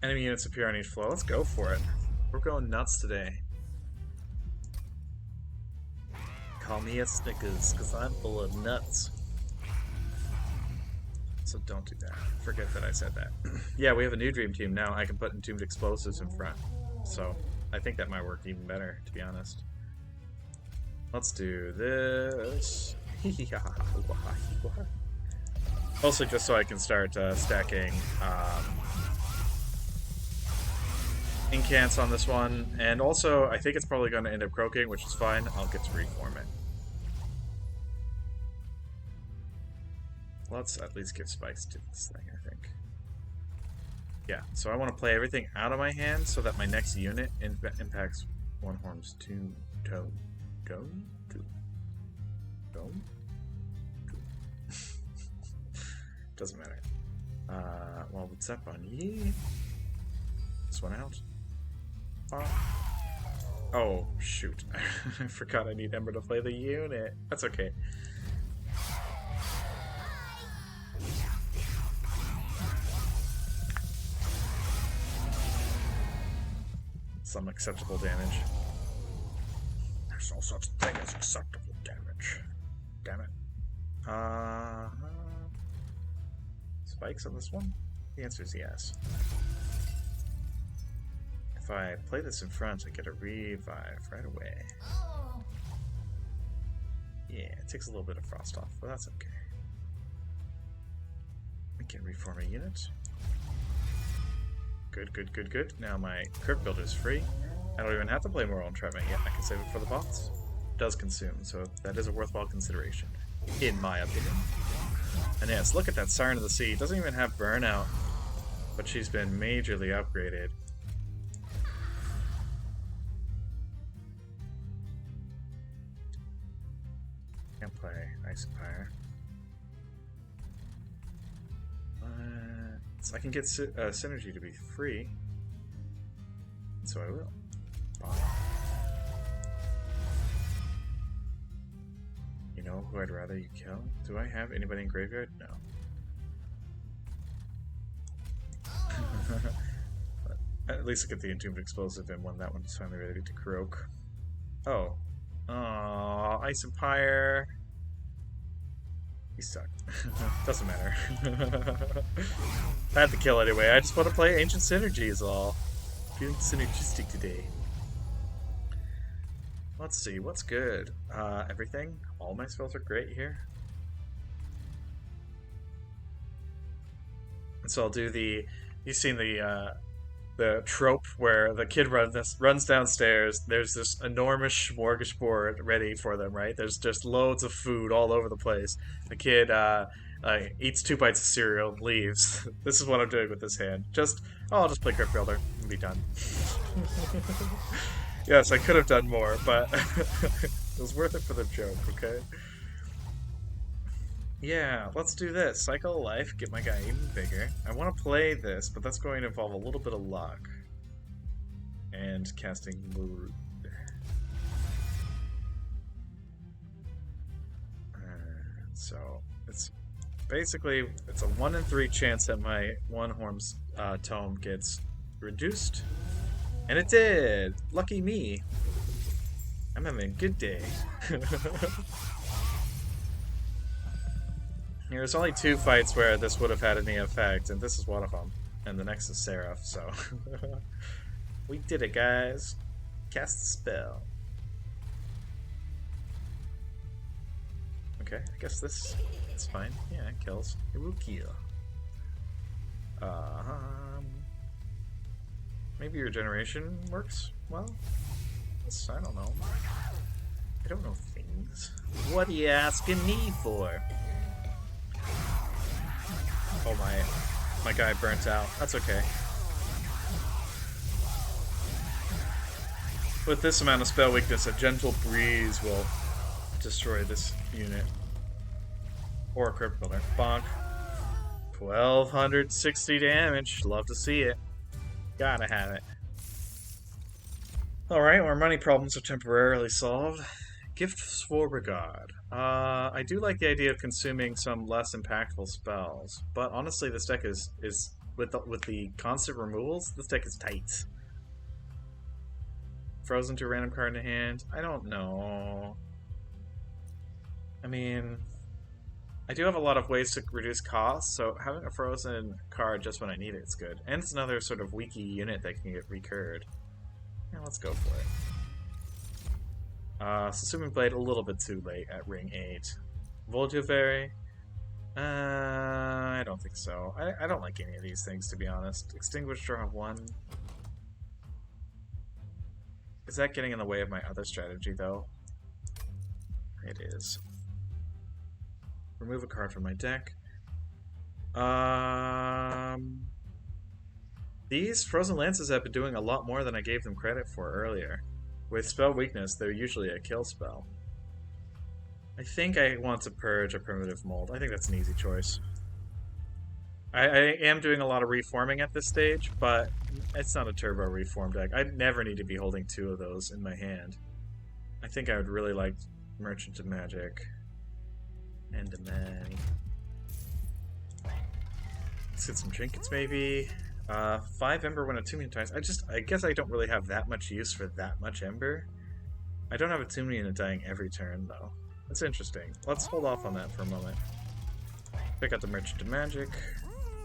Enemy units appear on each floor. Let's go for it. We're going nuts today. Call me a Snickers, because I'm full of nuts. So don't do that. Forget that I said that. Yeah, we have a new dream team now. I can put Entombed Explosives in front. So I think that might work even better, to be honest. Let's do this. Also, just so I can start stacking incants on this one. And also, I think it's probably going to end up croaking, which is fine. I'll get to reform it. Let's at least give spikes to this thing, I think. Yeah, so I want to play everything out of my hand so that my next unit impacts One Horn's Tomb. Doesn't matter. Well, what's up on ye? This one out. Oh, shoot. I forgot I need Ember to play the unit. That's okay. Some acceptable damage. There's no such thing as acceptable damage. Damn it. Spikes on this one? The answer is yes. If I play this in front, I get a revive right away. Yeah, it takes a little bit of frost off, but that's okay. We can reform a unit. Good. Now my Crypt Builder is free. I don't even have to play Moral Entrapment yet. I can save it for the boss. It does consume, so that is a worthwhile consideration, in my opinion. And yes, look at that Siren of the Sea. Doesn't even have Burnout, but she's been majorly upgraded. Can't play Ice Empire. So I can get Synergy to be free, so I will. You know who I'd rather you kill? Do I have anybody in graveyard? No. At least I get the Entombed Explosive in when that one's finally ready to croak. Oh. Aww, Ice Empire. You suck. Doesn't matter. I have to kill anyway. I just want to play Ancient Synergy is all. Feeling synergistic today. Let's see, what's good? Everything? All my spells are great here. So I'll do the. You've seen the trope where the kid runs downstairs. There's this enormous smorgasbord ready for them, right? There's just loads of food all over the place. The kid eats 2 bites of cereal and leaves. This is what I'm doing with this hand. I'll just play Crypt Builder and be done. Yes, I could have done more, but it was worth it for the joke, okay? Yeah, let's do this. Cycle of life, get my guy even bigger. I want to play this, but that's going to involve a little bit of luck. And casting mood. So, it's basically, it's a 1 in 3 chance that my one Horm's tome gets reduced. And it did! Lucky me. I'm having a good day. There's only 2 fights where this would have had any effect, and this is one of them. And the next is Seraph, so... We did it, guys. Cast the spell. Okay, I guess this is fine. Yeah, it kills. It will kill. Maybe regeneration works well? I don't know. I don't know things. What are you asking me for? Oh my guy burnt out. That's okay. With this amount of spell weakness, a gentle breeze will destroy this unit. Or a Crypt Builder. Bonk. 1260 damage. Love to see it. Gotta have it. Alright, our money problems are temporarily solved. Gifts for Regard. I do like the idea of consuming some less impactful spells, but honestly this deck is with the constant removals, this deck is tight. Frozen to a random card in hand? I don't know. I mean, I do have a lot of ways to reduce costs, so having a frozen card just when I need it is good. And it's another sort of weaky unit that can get recurred. Yeah, let's go for it. Swimming Blade a little bit too late at ring 8. Voltuvary? I don't think so. I don't like any of these things, to be honest. Extinguish, draw 1. Is that getting in the way of my other strategy, though? It is. Remove a card from my deck. These Frozen Lances have been doing a lot more than I gave them credit for earlier. With spell weakness, they're usually a kill spell. I think I want to purge a Primitive Mold. I think that's an easy choice. I am doing a lot of reforming at this stage, but it's not a turbo reform deck. I never need to be holding 2 of those in my hand. I think I would really like Merchant of Magic. And a money. Let's get some trinkets, maybe. 5 Ember when attuning times. I guess I don't really have that much use for that much Ember. I don't have attuning and dying every turn, though. That's interesting. Let's hold off on that for a moment. Pick out the Merchant of Magic.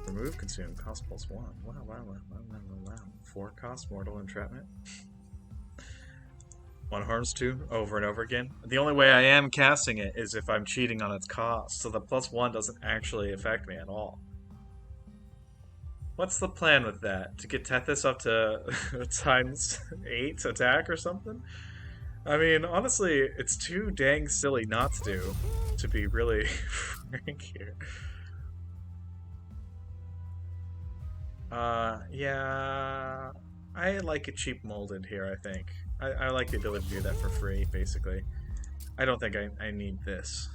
Remove, consume, cost +1. Wow. 4 cost, Mortal Entrapment. 1 harms 2, over and over again. The only way I am casting it is if I'm cheating on its cost, so the +1 doesn't actually affect me at all. What's the plan with that? To get Tethys up to ×8 attack or something? I mean, honestly, it's too dang silly not to do, to be really frank here. Yeah, I like it cheap molded here, I think. I like the ability to do that for free, basically. I don't think I need this.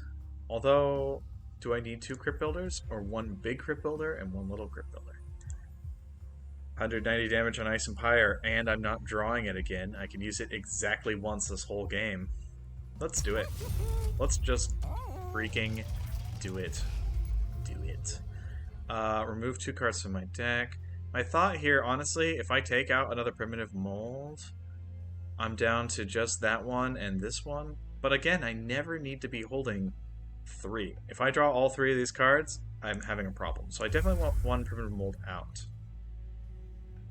Although, do I need 2 Crypt Builders? Or 1 big Crypt Builder and 1 little Crypt Builder? 190 damage on Ice and Pyre, and I'm not drawing it again. I can use it exactly once this whole game. Let's do it. Let's just freaking do it. Do it. Remove 2 cards from my deck. My thought here, honestly, if I take out another Primitive Mold, I'm down to just that one and this one. But again, I never need to be holding 3. If I draw all 3 of these cards, I'm having a problem. So I definitely want 1 Primitive Mold out.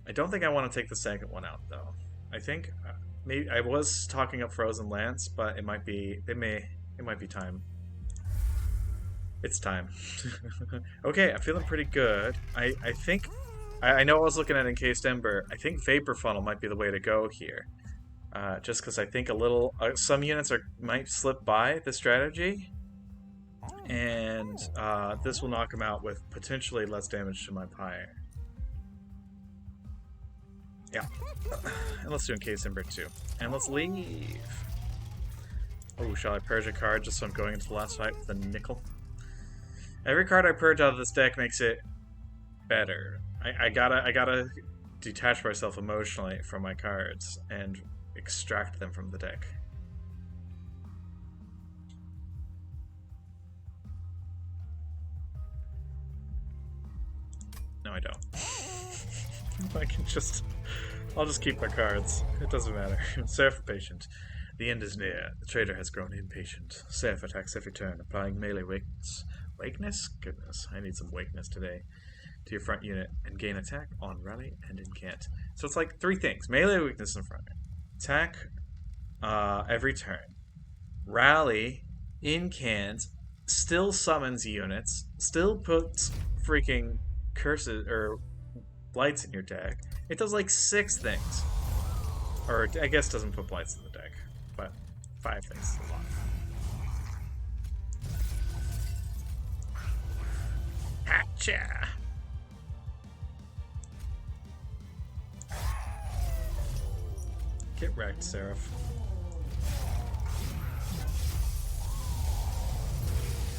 I don't think I want to take the second one out, though. I think maybe I was talking up Frozen Lance, but it might be time. It's time. Okay, I'm feeling pretty good. I think I know I was looking at Encased Ember. I think Vapor Funnel might be the way to go here. Just because I think a little some units are might slip by the strategy, and this will knock them out with potentially less damage to my pyre. Yeah, and let's do Encased Ember too, and let's leave. Oh, shall I purge a card just so I'm going into the last fight with a nickel? Every card I purge out of this deck makes it better. I gotta detach myself emotionally from my cards and extract them from the deck. No, I don't. I can just... I'll just keep my cards. It doesn't matter. Seraph patient. The end is near. The trader has grown impatient. Seraph attacks every turn, applying melee weakness. Wakeness? Goodness, I need some wakeness today. To your front unit and gain attack on rally and incant. So it's like three things: melee weakness in front, attack every turn, rally, incant, still summons units, still puts freaking curses or blights in your deck. It does like 6 things, or I guess doesn't put blights in the deck, but 5 things is a lot. Hatcha! Get wrecked, Seraph.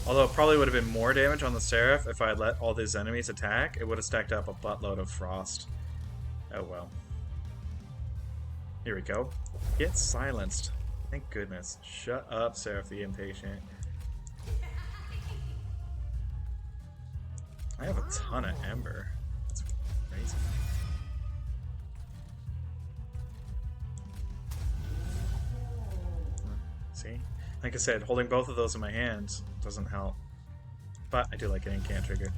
Although it probably would have been more damage on the Seraph if I had let all these enemies attack. It would have stacked up a buttload of frost. Oh well. Here we go. Get silenced. Thank goodness. Shut up, Seraph the Impatient. I have a ton of Ember. That's crazy. See? Like I said, holding both of those in my hands doesn't help. But I do like an incant trigger.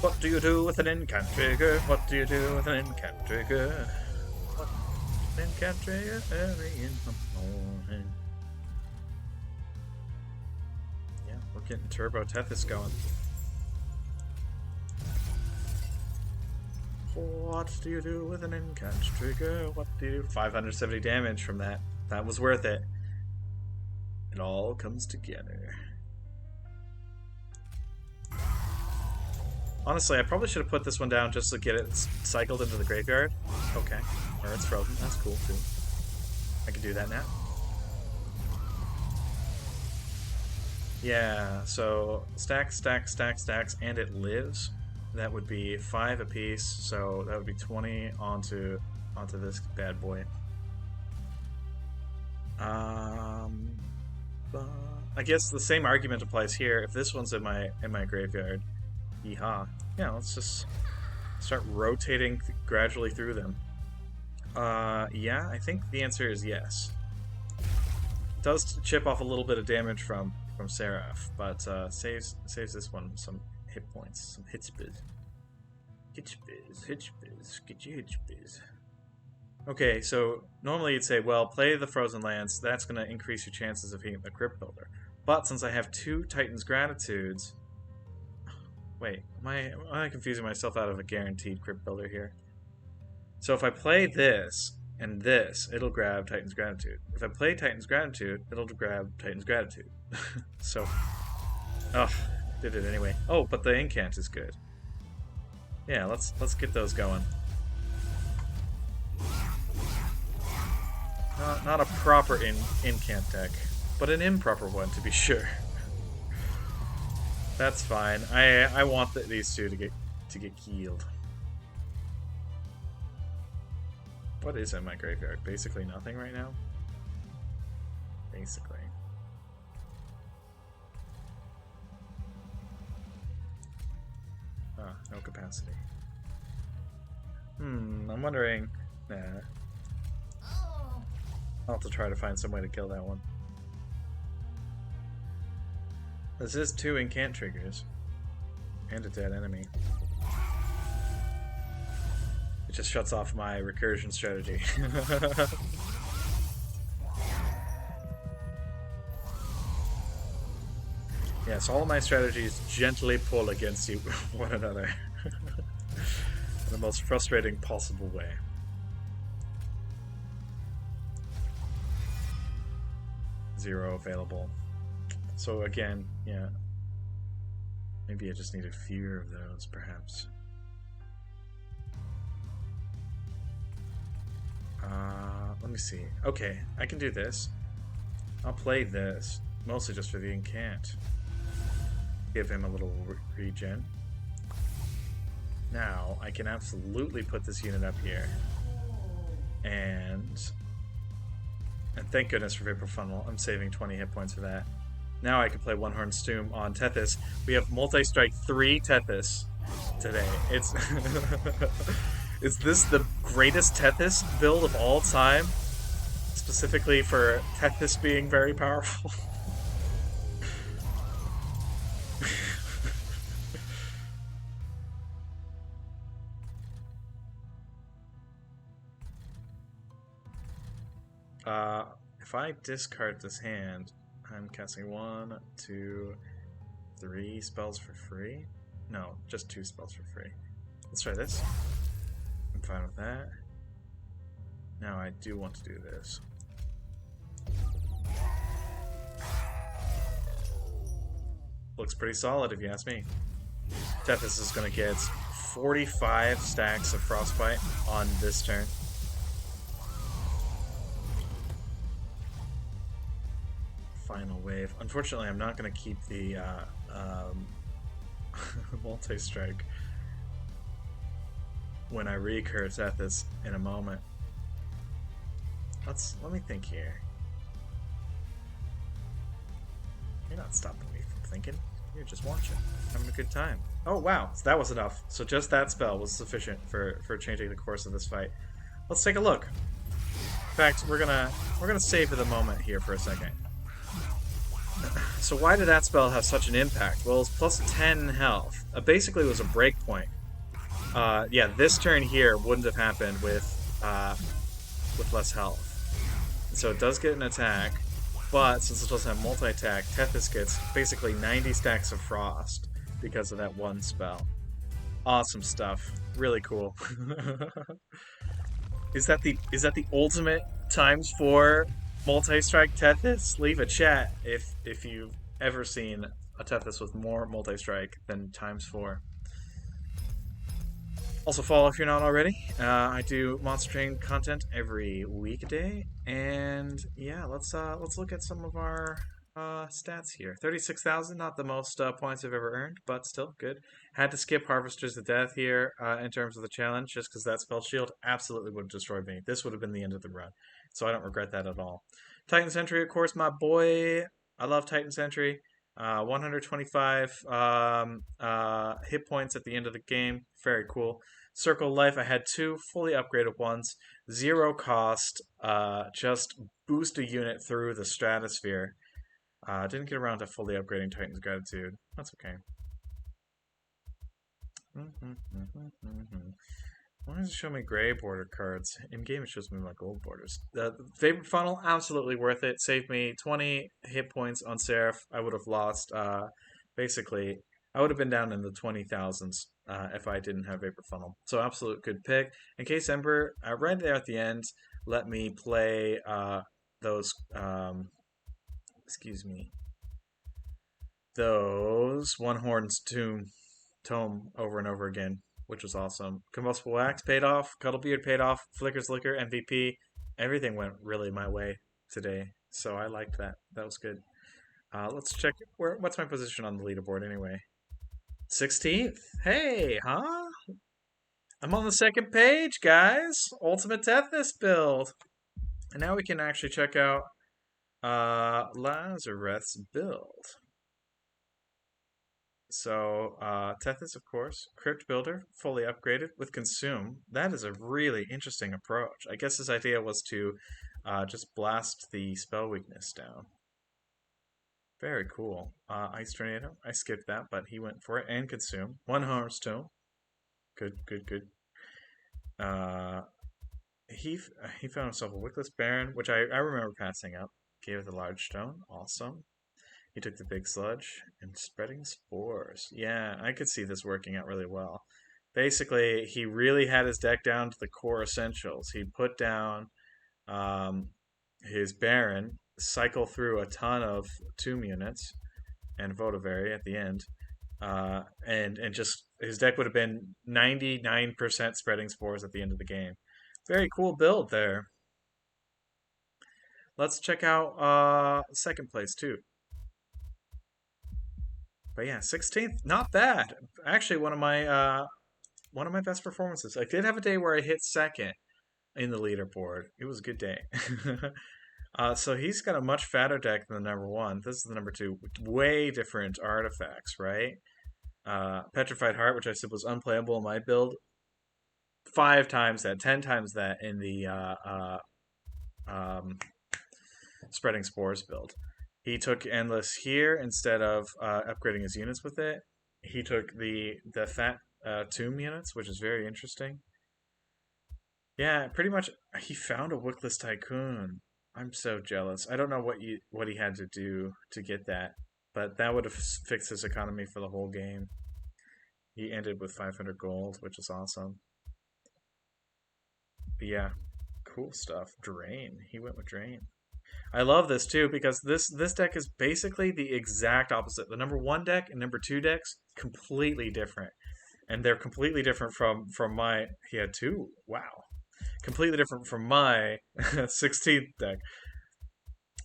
What do you do with an incant trigger? What do you do with an incant trigger? What an incant trigger early in the morning. Yeah, we're getting Turbo Tethys going. What do you do with an incant trigger? What do you do? 570 damage from that. That was worth it. It all comes together. Honestly, I probably should have put this one down just to get it cycled into the graveyard. Okay. Or it's frozen. That's cool, too. I can do that now. Yeah, so stacks, stacks, stacks, stacks, and it lives. That would be 5 apiece, so that would be 20 onto this bad boy. I guess the same argument applies here. If this one's in my graveyard, yeehaw. Yeah, let's just start rotating gradually through them. Yeah, I think the answer is yes. It does chip off a little bit of damage from Seraph, but saves this one some hit points, some hit spiz. Hitch biz, get your hitch biz. Okay, so normally you'd say, well, play the Frozen Lands, that's going to increase your chances of hitting the Crypt Builder. But since I have 2 Titan's Gratitudes... Wait, am I confusing myself out of a guaranteed Crypt Builder here? So if I play this and this, it'll grab Titan's Gratitude. If I play Titan's Gratitude, it'll grab Titan's Gratitude. So... Oh, did it anyway. Oh, but the incant is good. Yeah, let's get those going. Not a proper incant deck, but an improper one to be sure. That's fine. I want these two to get killed. What is in my graveyard? Basically nothing right now. Basically. Ah, no capacity. I'm wondering... Nah. I'll have to try to find some way to kill that one. This is 2 incant triggers. And a dead enemy. It just shuts off my recursion strategy. Yes, all of my strategies gently pull against you one another in the most frustrating possible way. Zero available. So again, yeah, maybe I just need a few of those, perhaps. Let me see. Okay, I can do this. I'll play this, mostly just for the incant. Give him a little regen. Now, I can absolutely put this unit up here. And thank goodness for Vapor Funnel. I'm saving 20 hit points for that. Now I can play One Horn Stoom on Tethys. We have multi-strike 3 Tethys today. It's is this the greatest Tethys build of all time? Specifically for Tethys being very powerful. uh, if I discard this hand, I'm casting 1, 2, 3 spells for free. No, just 2 spells for free. Let's try this. I'm fine with that. Now I do want to do this. Looks pretty solid if you ask me. Tethys is going to get 45 stacks of Frostbite on this turn. Final wave. Unfortunately, I'm not going to keep the multi-strike when I recur Tethys in a moment. Let me think here. You're not stopping me from thinking. You're just watching, having a good time. Oh wow, so that was enough. So just that spell was sufficient for changing the course of this fight. Let's take a look. In fact, we're gonna savor the moment here for a second. So why did that spell have such an impact? Well, it's plus 10 health. Basically, it was a break point. Yeah, this turn here wouldn't have happened with less health. So it does get an attack, but since it doesn't have multi-attack, Tethys gets basically 90 stacks of Frost because of that one spell. Awesome stuff. Really cool. Is that the ultimate ×4 multi-strike Tethys? Leave a chat if you've ever seen a Tethys with more multi-strike than ×4. Also follow if you're not already. I do Monster Train content every weekday, and yeah, let's look at some of our stats here. 36,000, not the most points I've ever earned, but still good. Had to skip Harvesters of Death here in terms of the challenge, just because that spell shield absolutely would have destroyed me. This would have been the end of the run, so I don't regret that at all. Titan Sentry, of course, my boy. I love Titan Sentry. 125 hit points at the end of the game. Very cool. Circle of Life, I had 2 fully upgraded ones. 0 cost. Just boost a unit through the stratosphere. Didn't get around to fully upgrading Titan's Gratitude. That's okay. Why does it show me gray border cards? In game, it shows me my gold borders. The favorite funnel, absolutely worth it. Saved me 20 hit points on Seraph. I would have lost, basically, I would have been down in the 20,000s if I didn't have Vapor Funnel. So, absolute good pick. In case Ember, right there at the end, let me play those, excuse me, those One Horn's Tome over and over again, which was awesome. Combustible Wax paid off, Cuddlebeard paid off, Flicker's Liquor, MVP. Everything went really my way today, so I liked that. That was good. Let's check what's my position on the leaderboard anyway. 16th. Hey, huh? I'm on the second page, guys. Ultimate Tethys build. And now we can actually check out Lazareth's build. So, Tethys, of course, Crypt Builder, fully upgraded with Consume. That is a really interesting approach. I guess his idea was to just blast the spell weakness down. Very cool. Ice Tornado, I skipped that, but he went for it. And Consume. One Hearthstone. Good, good, good. He found himself a Wickless Baron, which I remember passing up. Gave it the large stone. Awesome. He took the big sludge and spreading spores. Yeah, I could see this working out really well. Basically, he really had his deck down to the core essentials. He put down um, his Baron, cycle through a ton of Tomb units, and Votavary at the end. And just his deck would have been 99% spreading spores at the end of the game. Very cool build there. Let's check out second place too. But yeah, 16th, not bad. Actually, one of my best performances. I did have a day where I hit second in the leaderboard. It was a good day. So he's got a much fatter deck than the number one. This is the number two. Way different artifacts, right? Petrified Heart, which I said was unplayable in my build, 5 times that, 10 times that in the um, Spreading Spores build. He took Endless here instead of upgrading his units with it. He took the fat Tomb units, which is very interesting. Yeah, pretty much he found a Wickless Tycoon. I'm so jealous. I don't know what he had to do to get that, but that would have fixed his economy for the whole game. He ended with 500 gold, which is awesome. But yeah, cool stuff. Drain. He went with Drain. I love this too because this deck is basically the exact opposite. The number one deck and number two decks completely different, and they're completely different from my. He had two. Wow, completely different from my 16th deck.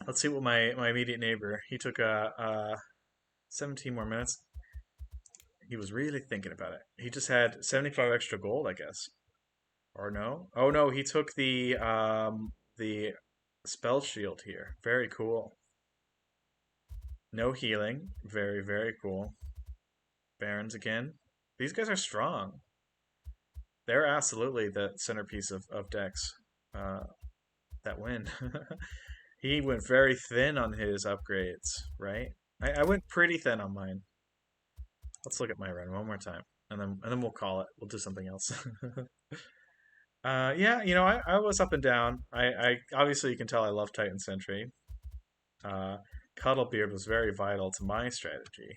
Let's see what my immediate neighbor. He took 17 more minutes. He was really thinking about it. He just had 75 extra gold, I guess. Or no? Oh no, he took the spell shield here. Very cool. No healing. Very, very cool. Barons again. These guys are strong. They're absolutely the centerpiece of decks that win. He went very thin on his upgrades, right? I went pretty thin on mine. Let's look at my run one more time, and then we'll call it. We'll do something else. Yeah, I was up and down. I obviously you can tell I love Titan Sentry. Uh, Cuddlebeard was very vital to my strategy.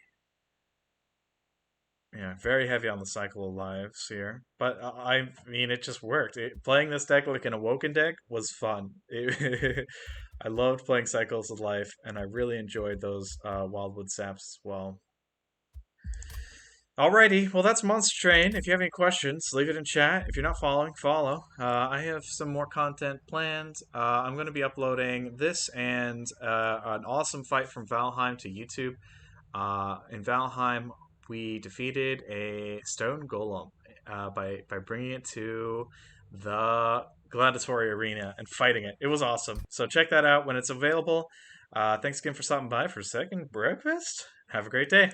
Yeah, very heavy on the cycle of lives here, but I mean it just worked. Playing this deck like an Awoken deck was fun. I loved playing cycles of life, and I really enjoyed those Wildwood Saps as well. Alrighty, well that's Monster Train. If you have any questions, leave it in chat. If you're not following, follow. I have some more content planned. I'm going to be uploading this and an awesome fight from Valheim to YouTube. In Valheim, we defeated a stone golem by bringing it to the gladiatory arena and fighting it. It was awesome. So check that out when it's available. Thanks again for stopping by for second breakfast. Have a great day.